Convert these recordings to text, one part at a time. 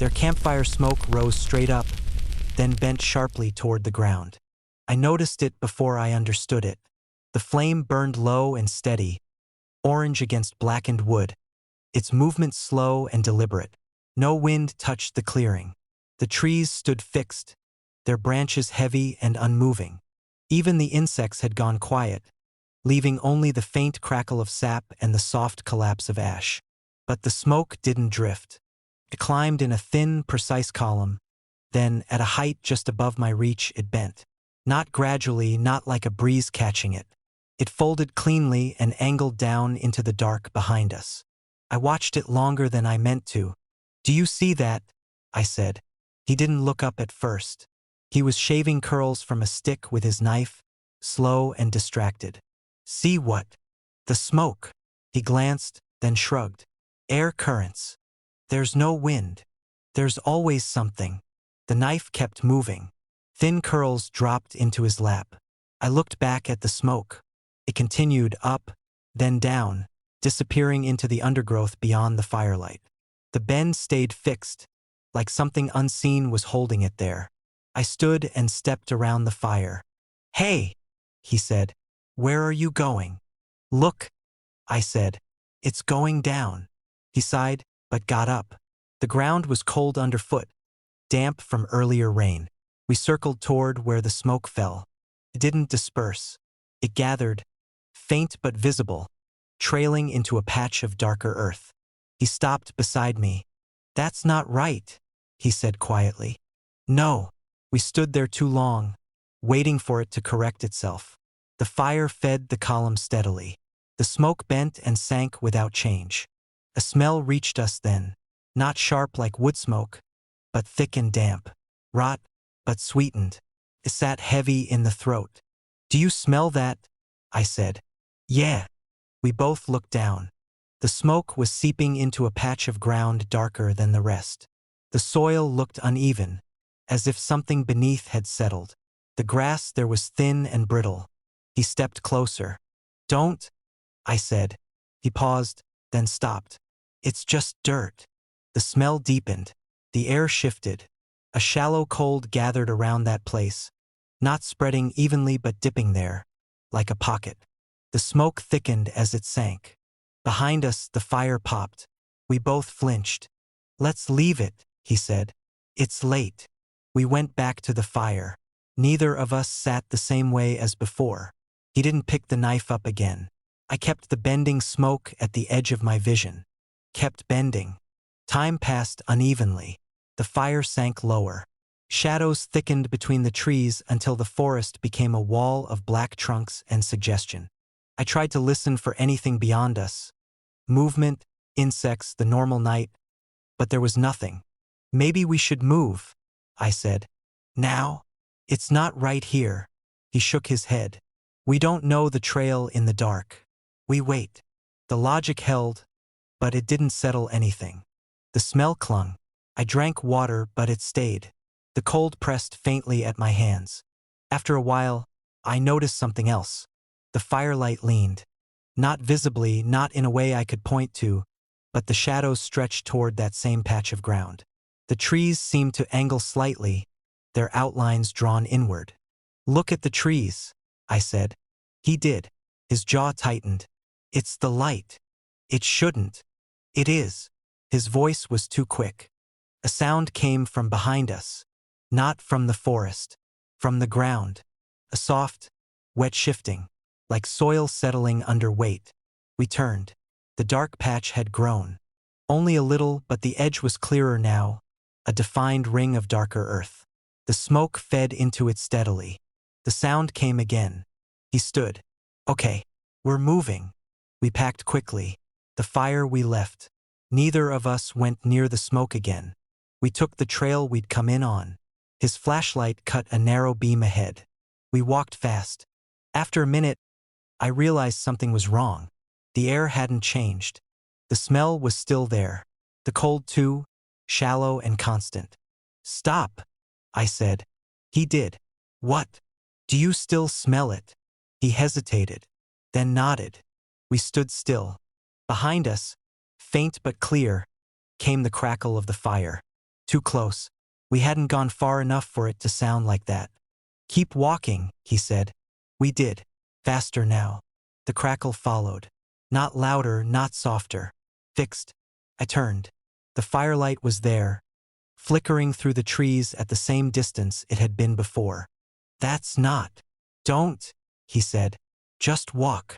Their campfire smoke rose straight up, then bent sharply toward the ground. I noticed it before I understood it. The flame burned low and steady, orange against blackened wood, its movement slow and deliberate. No wind touched the clearing. The trees stood fixed, their branches heavy and unmoving. Even the insects had gone quiet, leaving only the faint crackle of sap and the soft collapse of ash. But the smoke didn't drift. It climbed in a thin, precise column. Then, at a height just above my reach, it bent. Not gradually, not like a breeze catching it. It folded cleanly and angled down into the dark behind us. I watched it longer than I meant to. "Do you see that?" I said. He didn't look up at first. He was shaving curls from a stick with his knife, slow and distracted. "See what?" "The smoke." He glanced, then shrugged. "Air currents. There's no wind. There's always something." The knife kept moving. Thin curls dropped into his lap. I looked back at the smoke. It continued up, then down, disappearing into the undergrowth beyond the firelight. The bend stayed fixed, like something unseen was holding it there. I stood and stepped around the fire. "Hey," he said. "Where are you going?" "Look," I said. "It's going down." He sighed, but got up. The ground was cold underfoot, damp from earlier rain. We circled toward where the smoke fell. It didn't disperse. It gathered, faint but visible, trailing into a patch of darker earth. He stopped beside me. "That's not right," he said quietly. "No." We stood there too long, waiting for it to correct itself. The fire fed the column steadily. The smoke bent and sank without change. A smell reached us then, not sharp like wood smoke, but thick and damp. Rot, but sweetened. It sat heavy in the throat. "Do you smell that?" I said. "Yeah." We both looked down. The smoke was seeping into a patch of ground darker than the rest. The soil looked uneven, as if something beneath had settled. The grass there was thin and brittle. He stepped closer. "Don't," I said. He paused, then stopped. "It's just dirt." The smell deepened. The air shifted. A shallow cold gathered around that place, not spreading evenly but dipping there, like a pocket. The smoke thickened as it sank. Behind us, the fire popped. We both flinched. "Let's leave it," he said. "It's late." We went back to the fire. Neither of us sat the same way as before. He didn't pick the knife up again. I kept the bending smoke at the edge of my vision. Kept bending. Time passed unevenly. The fire sank lower. Shadows thickened between the trees until the forest became a wall of black trunks and suggestion. I tried to listen for anything beyond us. Movement, insects, the normal night. But there was nothing. "Maybe we should move," I said. "Now? It's not right here." He shook his head. "We don't know the trail in the dark. We wait." The logic held, but it didn't settle anything. The smell clung. I drank water, but it stayed. The cold pressed faintly at my hands. After a while, I noticed something else. The firelight leaned. Not visibly, not in a way I could point to, but the shadows stretched toward that same patch of ground. The trees seemed to angle slightly, their outlines drawn inward. "Look at the trees," I said. He did. His jaw tightened. "It's the light." "It shouldn't." "It is." His voice was too quick. A sound came from behind us. Not from the forest. From the ground. A soft, wet shifting, like soil settling under weight. We turned. The dark patch had grown. Only a little, but the edge was clearer now, a defined ring of darker earth. The smoke fed into it steadily. The sound came again. He stood. "Okay, we're moving." We packed quickly. The fire we left. Neither of us went near the smoke again. We took the trail we'd come in on. His flashlight cut a narrow beam ahead. We walked fast. After a minute, I realized something was wrong. The air hadn't changed. The smell was still there. The cold too, shallow and constant. "Stop," I said. He did. "What?" "Do you still smell it?" He hesitated, then nodded. We stood still. Behind us, faint but clear, came the crackle of the fire. Too close. We hadn't gone far enough for it to sound like that. Keep walking, he said. We did. Faster now. The crackle followed. Not louder, not softer. Fixed. I turned. The firelight was there, flickering through the trees at the same distance it had been before. That's not. Don't, he said. Just walk.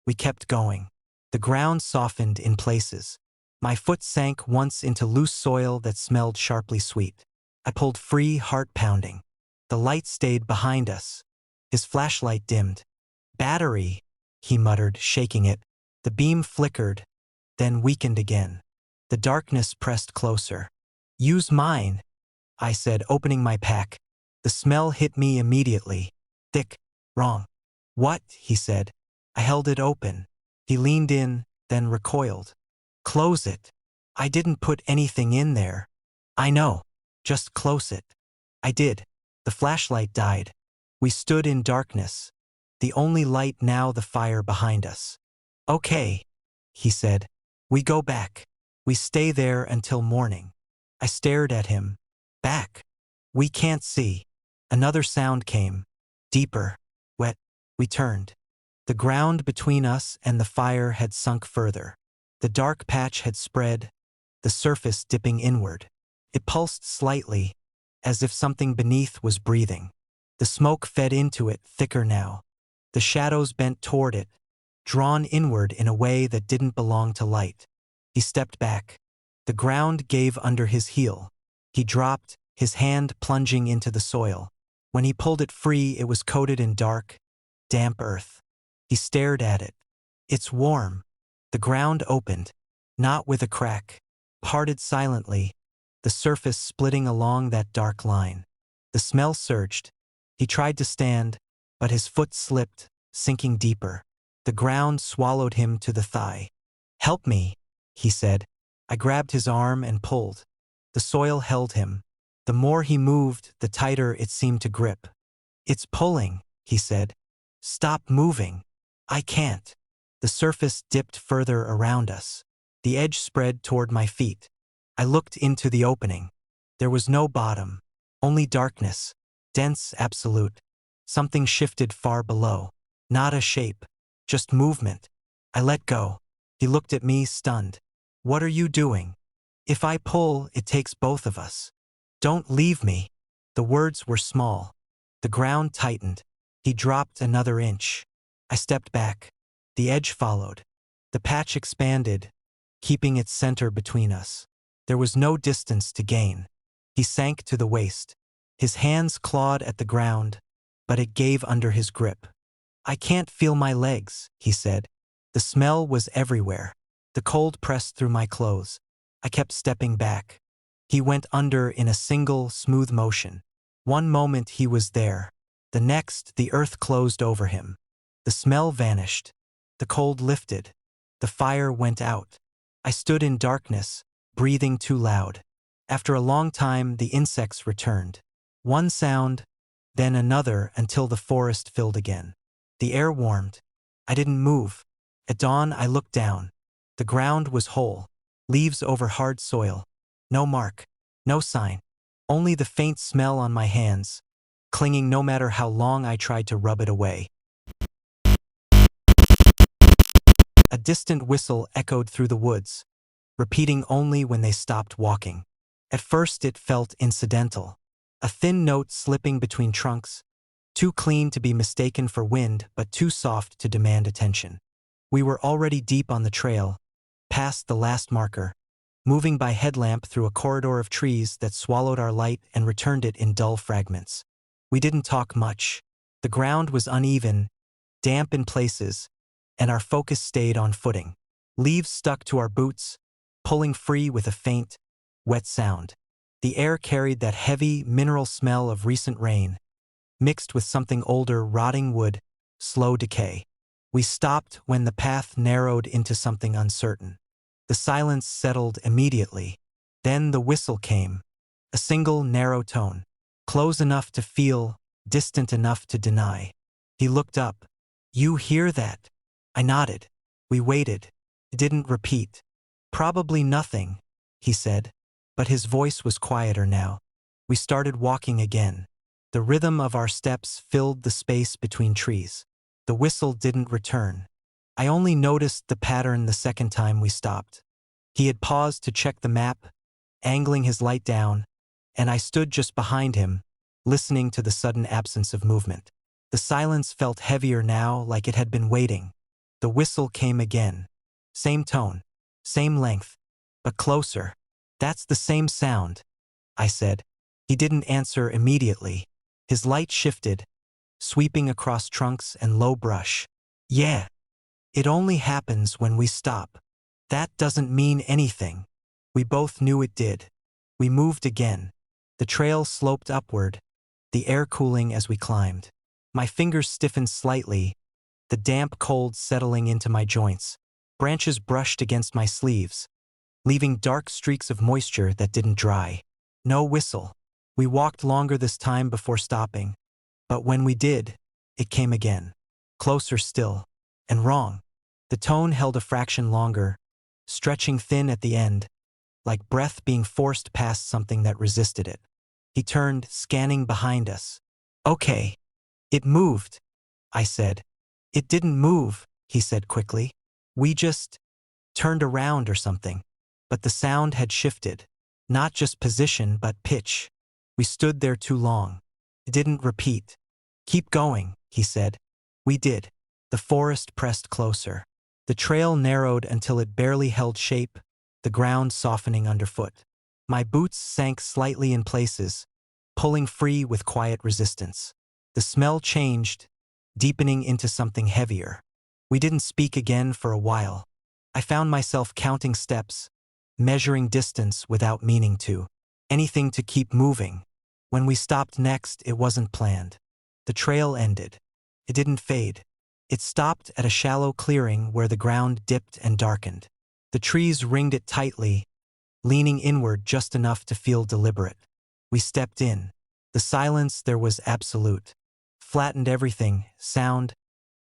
We kept going. The ground softened in places. My foot sank once into loose soil that smelled sharply sweet. I pulled free, heart pounding. The light stayed behind us. His flashlight dimmed. Battery, he muttered, shaking it. The beam flickered, then weakened again. The darkness pressed closer. Use mine, I said, opening my pack. The smell hit me immediately. Thick. Wrong. What? He said. I held it open. He leaned in, then recoiled. Close it. I didn't put anything in there. I know. Just close it. I did. The flashlight died. We stood in darkness. The only light now the fire behind us. Okay, he said. We go back. We stay there until morning. I stared at him. Back. We can't see. Another sound came. Deeper. Wet. We turned. The ground between us and the fire had sunk further. The dark patch had spread, the surface dipping inward. It pulsed slightly, as if something beneath was breathing. The smoke fed into it, thicker now. The shadows bent toward it, drawn inward in a way that didn't belong to light. He stepped back. The ground gave under his heel. He dropped, his hand plunging into the soil. When he pulled it free, it was coated in dark, damp earth. He stared at it. It's warm. The ground opened, not with a crack, parted silently, the surface splitting along that dark line. The smell surged. He tried to stand, but his foot slipped, sinking deeper. The ground swallowed him to the thigh. Help me, he said. I grabbed his arm and pulled. The soil held him. The more he moved, the tighter it seemed to grip. It's pulling, he said. Stop moving. I can't. The surface dipped further around us. The edge spread toward my feet. I looked into the opening. There was no bottom, only darkness, dense, absolute. Something shifted far below. Not a shape, just movement. I let go. He looked at me, stunned. What are you doing? If I pull, it takes both of us. Don't leave me. The words were small. The ground tightened. He dropped another inch. I stepped back. The edge followed. The patch expanded, keeping its center between us. There was no distance to gain. He sank to the waist. His hands clawed at the ground, but it gave under his grip. I can't feel my legs, he said. The smell was everywhere. The cold pressed through my clothes. I kept stepping back. He went under in a single, smooth motion. One moment he was there. The next, the earth closed over him. The smell vanished. The cold lifted. The fire went out. I stood in darkness, breathing too loud. After a long time, the insects returned. One sound, then another until the forest filled again. The air warmed. I didn't move. At dawn, I looked down. The ground was whole. Leaves over hard soil. No mark. No sign. Only the faint smell on my hands, clinging no matter how long I tried to rub it away. A distant whistle echoed through the woods, repeating only when they stopped walking. At first it felt incidental. A thin note slipping between trunks, too clean to be mistaken for wind but too soft to demand attention. We were already deep on the trail, past the last marker, moving by headlamp through a corridor of trees that swallowed our light and returned it in dull fragments. We didn't talk much. The ground was uneven, damp in places, and our focus stayed on footing. Leaves stuck to our boots, pulling free with a faint, wet sound. The air carried that heavy, mineral smell of recent rain, mixed with something older, rotting wood, slow decay. We stopped when the path narrowed into something uncertain. The silence settled immediately. Then the whistle came, a single, narrow tone, close enough to feel, distant enough to deny. He looked up. You hear that? I nodded. We waited. It didn't repeat. Probably nothing, he said. but his voice was quieter now. We started walking again. The rhythm of our steps filled the space between trees. The whistle didn't return. I only noticed the pattern the second time we stopped. He had paused to check the map, angling his light down, and I stood just behind him, listening to the sudden absence of movement. The silence felt heavier now, like it had been waiting. The whistle came again. Same tone, same length, but closer. "That's the same sound," I said. He didn't answer immediately. His light shifted, sweeping across trunks and low brush. "Yeah. It only happens when we stop." That doesn't mean anything. We both knew it did. We moved again. The trail sloped upward, the air cooling as we climbed. My fingers stiffened slightly, the damp cold settling into my joints. Branches brushed against my sleeves, leaving dark streaks of moisture that didn't dry. No whistle. We walked longer this time before stopping, but when we did, it came again. Closer still, and wrong. The tone held a fraction longer, stretching thin at the end, like breath being forced past something that resisted it. He turned, scanning behind us. "Okay. It moved," I said. "It didn't move," he said quickly. "We just turned around or something." But the sound had shifted. Not just position, but pitch. We stood there too long. It didn't repeat. "Keep going," he said. We did. The forest pressed closer. The trail narrowed until it barely held shape, the ground softening underfoot. My boots sank slightly in places, pulling free with quiet resistance. The smell changed, deepening into something heavier. We didn't speak again for a while. I found myself counting steps, measuring distance without meaning to. Anything to keep moving. When we stopped next, it wasn't planned. The trail ended. It didn't fade. It stopped at a shallow clearing where the ground dipped and darkened. The trees ringed it tightly, leaning inward just enough to feel deliberate. We stepped in. The silence there was absolute. Flattened everything, sound,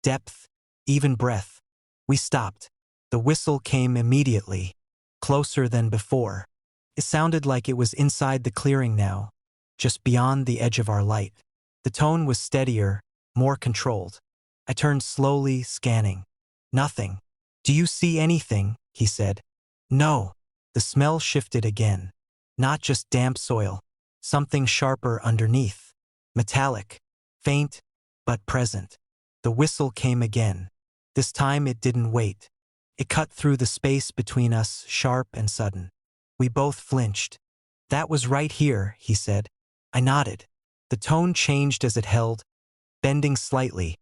depth, even breath. We stopped. The whistle came immediately, closer than before. It sounded like it was inside the clearing now, just beyond the edge of our light. The tone was steadier, more controlled. I turned slowly, scanning. "Nothing." "Do you see anything?" he said. "No." The smell shifted again. Not just damp soil. Something sharper underneath. Metallic. Faint, but present. The whistle came again. This time it didn't wait. It cut through the space between us, sharp and sudden. We both flinched. "That was right here," he said. I nodded. The tone changed as it held, bending slightly,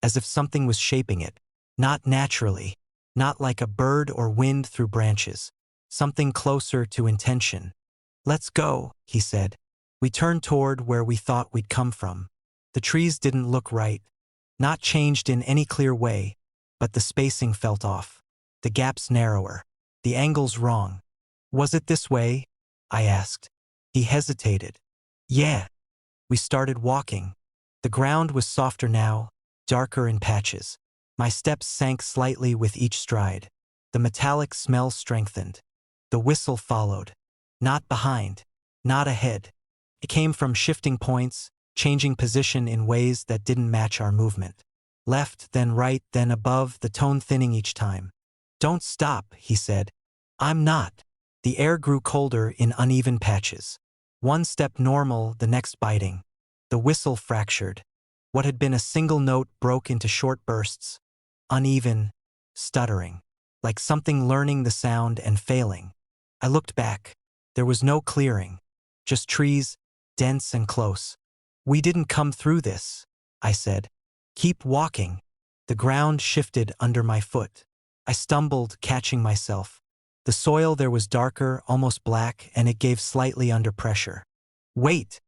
as if something was shaping it. Not naturally. Not like a bird or wind through branches. Something closer to intention. "Let's go," he said. We turned toward where we thought we'd come from. The trees didn't look right. Not changed in any clear way, but the spacing felt off. The gaps narrower. The angles wrong. "Was it this way?" I asked. He hesitated. "Yeah." We started walking. The ground was softer now, darker in patches. My steps sank slightly with each stride. The metallic smell strengthened. The whistle followed. Not behind. Not ahead. It came from shifting points, changing position in ways that didn't match our movement. Left, then right, then above, the tone thinning each time. "Don't stop," he said. "I'm not." The air grew colder in uneven patches. One step normal, the next biting. The whistle fractured. What had been a single note broke into short bursts, uneven, stuttering, like something learning the sound and failing. I looked back. There was no clearing, just trees, dense and close. "We didn't come through this," I said. "Keep walking." The ground shifted under my foot. I stumbled, catching myself. The soil there was darker, almost black, and it gave slightly under pressure. "Wait,"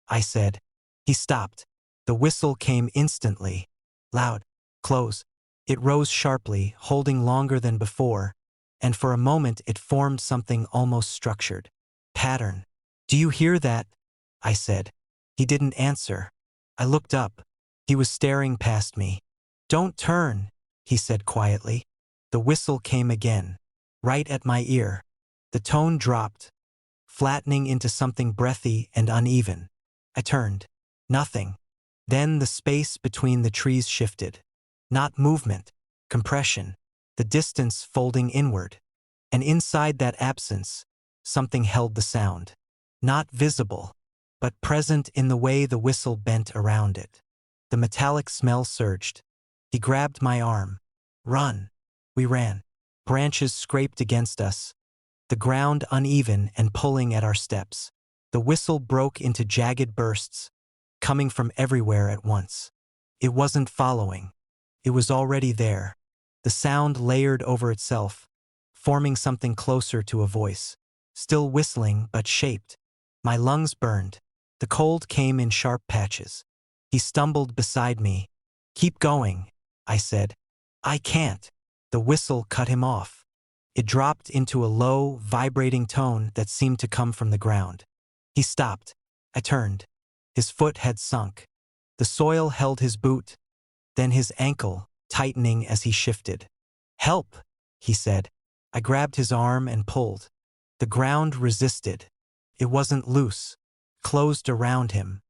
I said. He stopped. The whistle came instantly. Loud. Close. It rose sharply, holding longer than before, and for a moment it formed something almost structured. Pattern. "Do you hear that?" I said. He didn't answer. I looked up. He was staring past me. "Don't turn," he said quietly. The whistle came again, right at my ear. The tone dropped, flattening into something breathy and uneven. I turned. Nothing. Then the space between the trees shifted. Not movement, compression, the distance folding inward. And inside that absence, something held the sound. Not visible, but present in the way the whistle bent around it. The metallic smell surged. He grabbed my arm. Run. We ran. Branches scraped against us, the ground uneven and pulling at our steps. The whistle broke into jagged bursts, coming from everywhere at once. It wasn't following. It was already there. The sound layered over itself, forming something closer to a voice. Still whistling, but shaped. My lungs burned. The cold came in sharp patches. He stumbled beside me. "Keep going," I said. "I can't." The whistle cut him off. It dropped into a low, vibrating tone that seemed to come from the ground. He stopped. I turned. His foot had sunk. The soil held his boot, then his ankle, tightening as he shifted. "Help," he said. I grabbed his arm and pulled. The ground resisted. It wasn't loose, closed around him.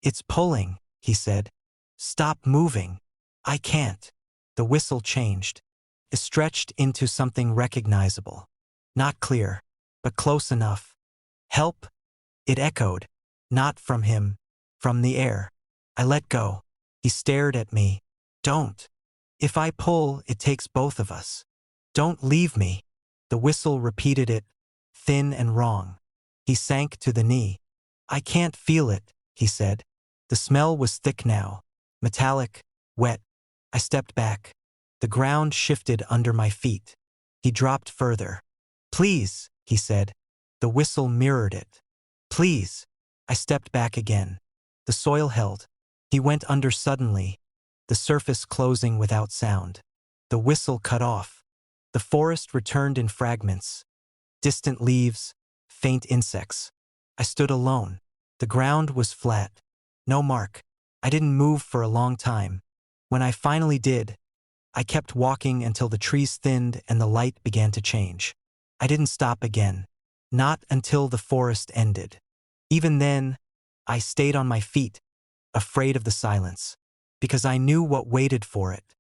"It's pulling," he said. "Stop moving." "I can't." The whistle changed. It stretched into something recognizable. Not clear, but close enough. "Help?" It echoed. Not from him, from the air. I let go. He stared at me. "Don't. If I pull, it takes both of us. Don't leave me." The whistle repeated it, thin and wrong. He sank to the knee. "I can't feel it," he said. The smell was thick now, metallic, wet. I stepped back. The ground shifted under my feet. He dropped further. "Please," he said. The whistle mirrored it. "Please." I stepped back again. The soil held. He went under suddenly, the surface closing without sound. The whistle cut off. The forest returned in fragments. Distant leaves, faint insects. I stood alone. The ground was flat. No mark. I didn't move for a long time. When I finally did, I kept walking until the trees thinned and the light began to change. I didn't stop again. Not until the forest ended. Even then, I stayed on my feet, afraid of the silence, because I knew what waited for it.